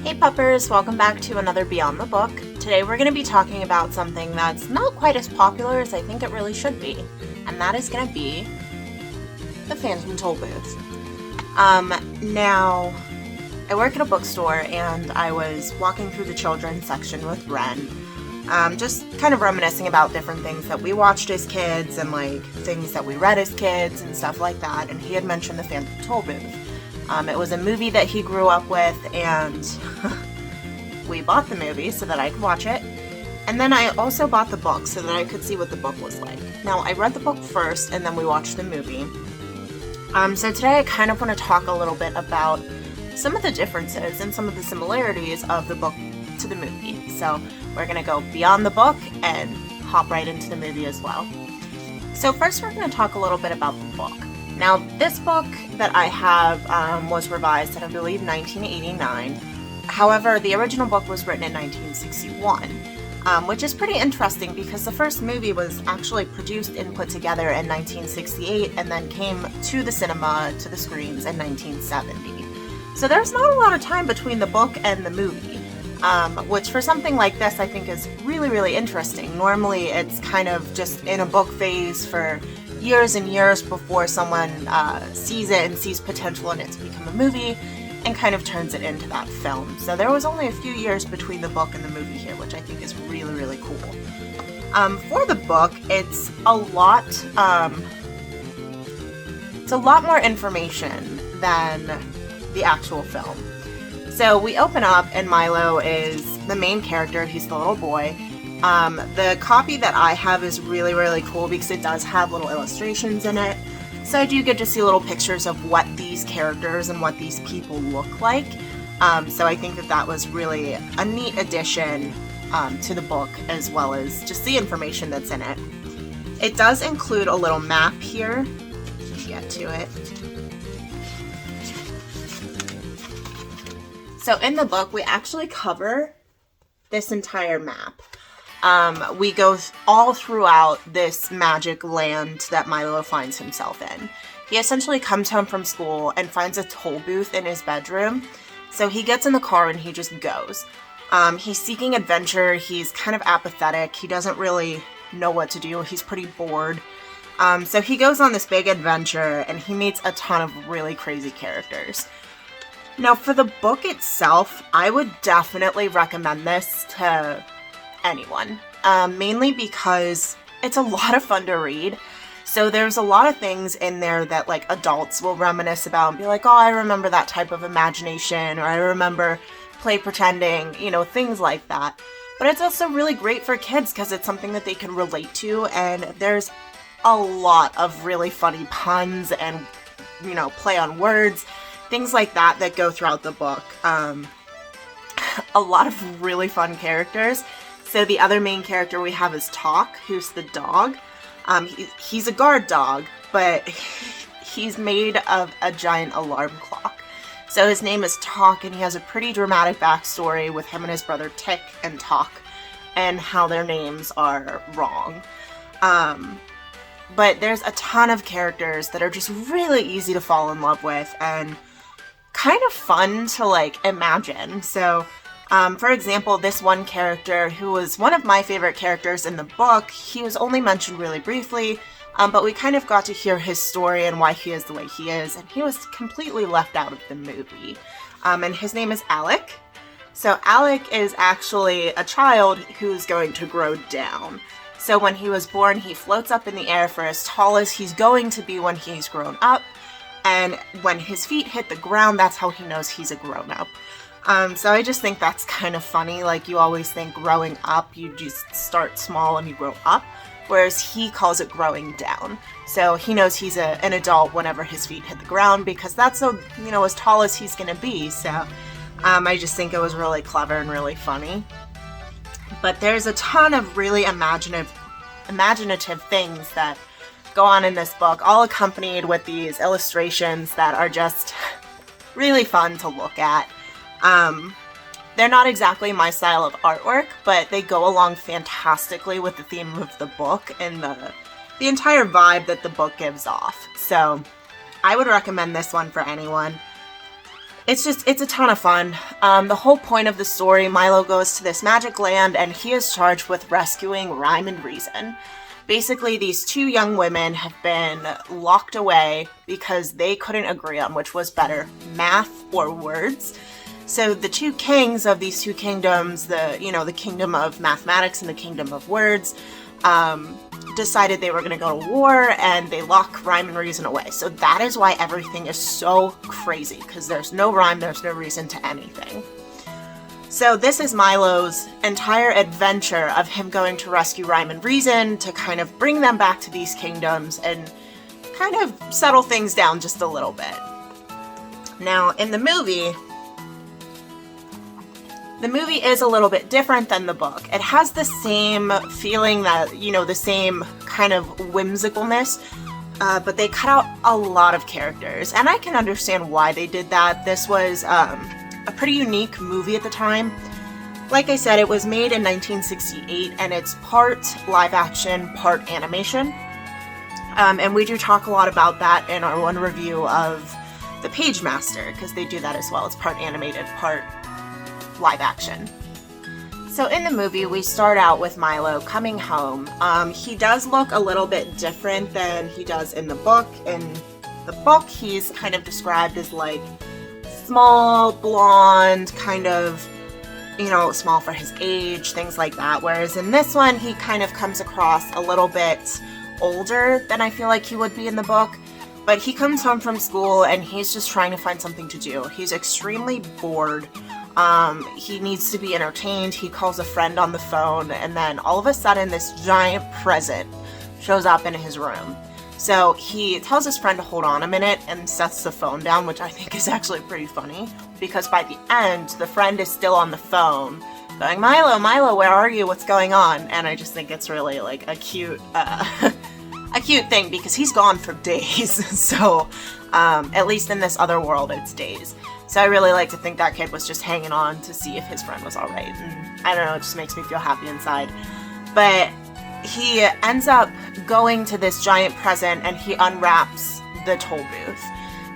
Hey puppers, welcome back to another Beyond the Book. Today we're going to be talking about something that's not quite as popular as I think it really should be, and that is going to be the Phantom Tollbooth. Now, I work at a bookstore and I was walking through the children's section with Wren, just kind of reminiscing about different things that we watched as kids and like things that we read as kids and stuff like that, and he had mentioned the Phantom Tollbooth. It was a movie that he grew up with, and we bought the movie so that I could watch it. And then I also bought the book so that I could see what the book was like. Now, I read the book first, and then we watched the movie. So today I kind of want to talk a little bit about some of the differences and some of the similarities of the book to the movie. So we're going to go beyond the book and hop right into the movie as well. So first we're going to talk a little bit about the book. Now, this book that I have was revised in, I believe, 1989. However, the original book was written in 1961, which is pretty interesting because the first movie was actually produced and put together in 1968 and then came to the cinema, to the screens, in 1970. So there's not a lot of time between the book and the movie, which for something like this I think is really, really interesting. Normally it's kind of just in a book phase for years and years before someone sees it and sees potential in it to become a movie and kind of turns it into that film. So there was only a few years between the book and the movie here, which I think is really, really cool. For the book, it's a lot more information than the actual film. So we open up and Milo is the main character. He's the little boy. The copy that I have is really, really cool because it does have little illustrations in it. So I do get to see little pictures of what these characters and what these people look like. So I think that was really a neat addition to the book, as well as just the information that's in it. It does include a little map here. Let's get to it. So in the book, we actually cover this entire map. We go all throughout this magic land that Milo finds himself in. He essentially comes home from school and finds a toll booth in his bedroom. So he gets in the car and he just goes. He's seeking adventure. He's kind of apathetic. He doesn't really know what to do. He's pretty bored. So he goes on this big adventure and he meets a ton of really crazy characters. Now, for the book itself, I would definitely recommend this to anyone, mainly because it's a lot of fun to read. So there's a lot of things in there that like adults will reminisce about and be like, oh, I remember that type of imagination, or I remember play pretending, things like that. But it's also really great for kids because it's something that they can relate to, and there's a lot of really funny puns and play on words, things like that go throughout the book. A lot of really fun characters. So the other main character we have is Tock, who's the dog. He's a guard dog, but he's made of a giant alarm clock. So his name is Tock, and he has a pretty dramatic backstory with him and his brother Tick and Tock, and how their names are wrong. But there's a ton of characters that are just really easy to fall in love with and kind of fun to imagine. So for example, this one character, who was one of my favorite characters in the book, he was only mentioned really briefly, but we kind of got to hear his story and why he is the way he is, and he was completely left out of the movie. And his name is Alec. So Alec is actually a child who's going to grow down. So when he was born, he floats up in the air for as tall as he's going to be when he's grown up, and when his feet hit the ground, that's how he knows he's a grown-up. So I just think that's kind of funny. You always think growing up, you just start small and you grow up, whereas he calls it growing down. So he knows he's an adult whenever his feet hit the ground because that's so, as tall as he's going to be. So I just think it was really clever and really funny. But there's a ton of really imaginative things that go on in this book, all accompanied with these illustrations that are just really fun to look at. They're not exactly my style of artwork, but they go along fantastically with the theme of the book and the entire vibe that the book gives off. So I would recommend this one for anyone. It's a ton of fun. The whole point of the story, Milo goes to this magic land and he is charged with rescuing Rhyme and Reason. Basically, these two young women have been locked away because they couldn't agree on which was better, math or words. So the two kings of these two kingdoms, the kingdom of mathematics and the kingdom of words, decided they were going to go to war, and they lock Rhyme and Reason away. So that is why everything is so crazy, because there's no rhyme, there's no reason to anything. So this is Milo's entire adventure of him going to rescue Rhyme and Reason to kind of bring them back to these kingdoms and kind of settle things down just a little bit. Now, in the movie is a little bit different than the book. It has the same feeling that, the same kind of whimsicalness, but they cut out a lot of characters, and I can understand why they did that. This was a pretty unique movie at the time. Like I said, it was made in 1968, and it's part live action, part animation. And we do talk a lot about that in our one review of The Page Master, because they do that as well. It's part animated, part live action. So in the movie, we start out with Milo coming home. He does look a little bit different than he does in the book. In the book, he's kind of described as like small, blonde, kind of, small for his age, things like that. Whereas in this one, he kind of comes across a little bit older than I feel like he would be in the book. But he comes home from school and he's just trying to find something to do. He's extremely bored. He needs to be entertained. He calls a friend on the phone, and then all of a sudden this giant present shows up in his room. So he tells his friend to hold on a minute and sets the phone down, which I think is actually pretty funny, because by the end, the friend is still on the phone going, Milo, where are you? What's going on? And I just think it's really like a cute thing, because he's gone for days. So, at least in this other world, it's days. So I really like to think that kid was just hanging on to see if his friend was all right. And I don't know, it just makes me feel happy inside. But he ends up going to this giant present and he unwraps the toll booth.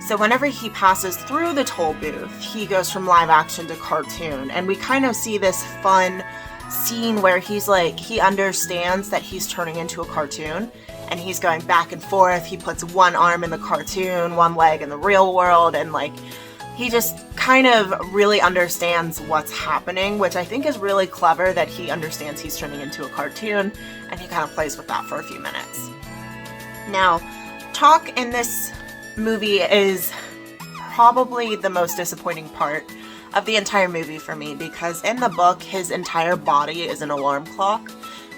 So whenever he passes through the toll booth, he goes from live action to cartoon. And we kind of see this fun scene where he's like, he understands that he's turning into a cartoon. And he's going back and forth. He puts one arm in the cartoon, one leg in the real world, and like, he just kind of really understands what's happening, which I think is really clever that he understands he's turning into a cartoon, and he kind of plays with that for a few minutes. Now, Tock in this movie is probably the most disappointing part of the entire movie for me, because in the book, his entire body is an alarm clock,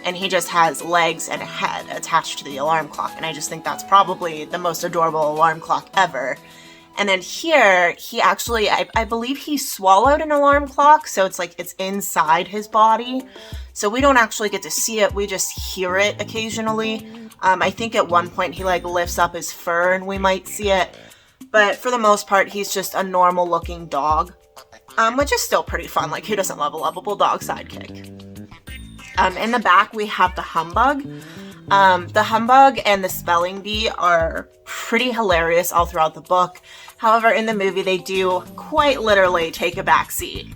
and he just has legs and a head attached to the alarm clock, and I just think that's probably the most adorable alarm clock ever. And then here, he actually, I believe he swallowed an alarm clock, so it's like it's inside his body. So we don't actually get to see it, we just hear it occasionally. I think at one point he like lifts up his fur and we might see it. But for the most part, he's just a normal looking dog, which is still pretty fun. Like, who doesn't love a lovable dog sidekick? In the back, we have the Humbug. The Humbug and the Spelling Bee are pretty hilarious all throughout the book. However, in the movie, they do quite literally take a back seat,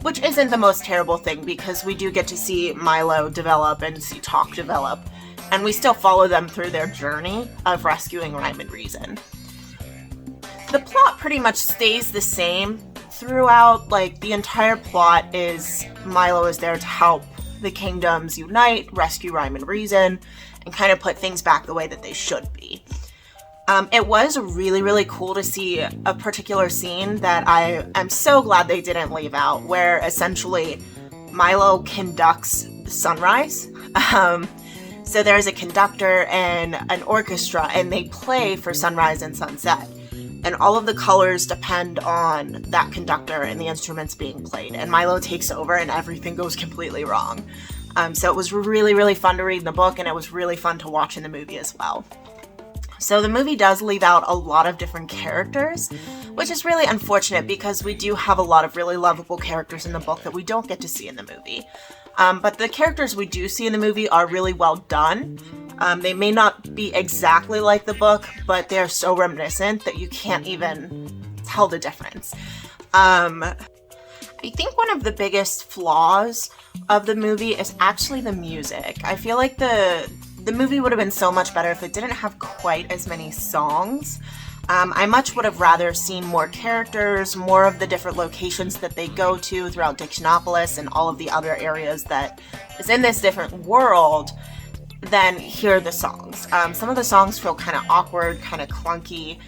which isn't the most terrible thing, because we do get to see Milo develop and see Tock develop, and we still follow them through their journey of rescuing Rhyme and Reason. The plot pretty much stays the same throughout. Like, the entire plot is Milo is there to help the kingdoms unite, rescue Rhyme and Reason, and kind of put things back the way that they should be. It was really, really cool to see a particular scene that I'm so glad they didn't leave out, where essentially Milo conducts sunrise. So there's a conductor and an orchestra, and they play for sunrise and sunset. And all of the colors depend on that conductor and the instruments being played. And Milo takes over and everything goes completely wrong. So it was really, really fun to read in the book, and it was really fun to watch in the movie as well. So the movie does leave out a lot of different characters, which is really unfortunate, because we do have a lot of really lovable characters in the book that we don't get to see in the movie. But the characters we do see in the movie are really well done. They may not be exactly like the book, but they're so reminiscent that you can't even tell the difference. I think one of the biggest flaws of the movie is actually the music. I feel like the movie would have been so much better if it didn't have quite as many songs. I much would have rather seen more characters, more of the different locations that they go to throughout Dictionopolis and all of the other areas that is in this different world than hear the songs. Some of the songs feel kind of awkward, kind of clunky.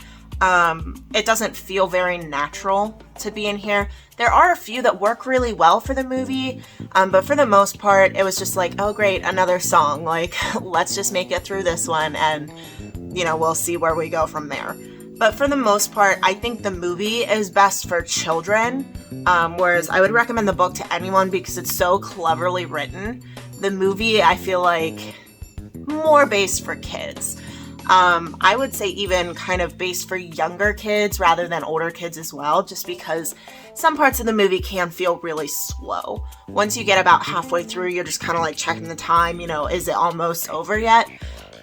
It doesn't feel very natural to be in here. There are a few that work really well for the movie, but for the most part, it was just like, oh great, another song. Like, let's just make it through this one and, you know, we'll see where we go from there. But for the most part, I think the movie is best for children, whereas I would recommend the book to anyone because it's so cleverly written. The movie, I feel like, more based for kids. I would say even kind of based for younger kids rather than older kids as well, just because some parts of the movie can feel really slow. Once you get about halfway through, you're just kind of like checking the time, you know, is it almost over yet?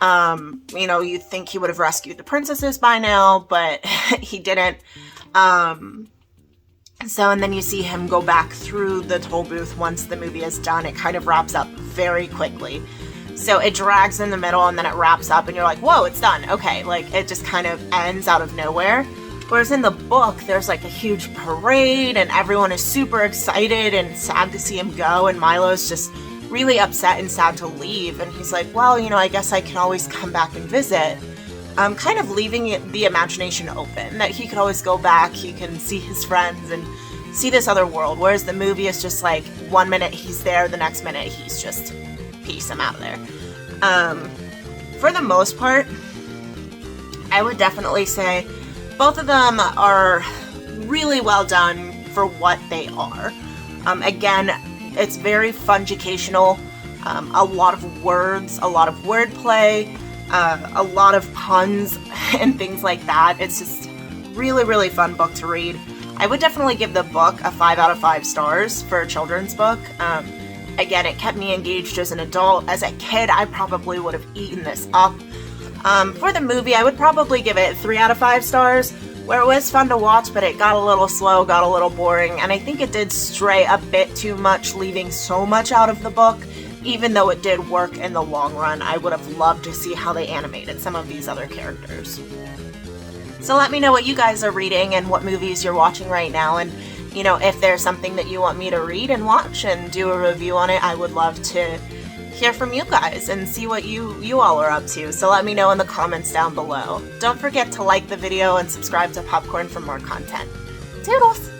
You know, you'd think he would have rescued the princesses by now, but he didn't. And then you see him go back through the toll booth once the movie is done. It kind of wraps up very quickly. So it drags in the middle and then it wraps up and you're like, whoa, it's done. Okay, like it just kind of ends out of nowhere. Whereas in the book, there's like a huge parade and everyone is super excited and sad to see him go. And Milo's just really upset and sad to leave. And he's like, well, you know, I guess I can always come back and visit. Kind of leaving the imagination open, that he could always go back, he can see his friends and see this other world. Whereas the movie is just like, one minute he's there, the next minute he's just, peace, I'm out of there. For the most part, I would definitely say both of them are really well done for what they are. Again, it's very fun-educational, a lot of words, a lot of wordplay, a lot of puns and things like that. It's just really, really fun book to read. I would definitely give the book a 5 out of 5 stars for a children's book. Again, it kept me engaged as an adult. As a kid, I probably would have eaten this up. For the movie, I would probably give it 3 out of 5 stars, where it was fun to watch, but it got a little slow, got a little boring, and I think it did stray a bit too much, leaving so much out of the book. Even though it did work in the long run, I would have loved to see how they animated some of these other characters. So let me know what you guys are reading and what movies you're watching right now, and you know, if there's something that you want me to read and watch and do a review on it, I would love to hear from you guys and see what you all are up to. So let me know in the comments down below. Don't forget to like the video and subscribe to Pupcorn for more content. Toodles!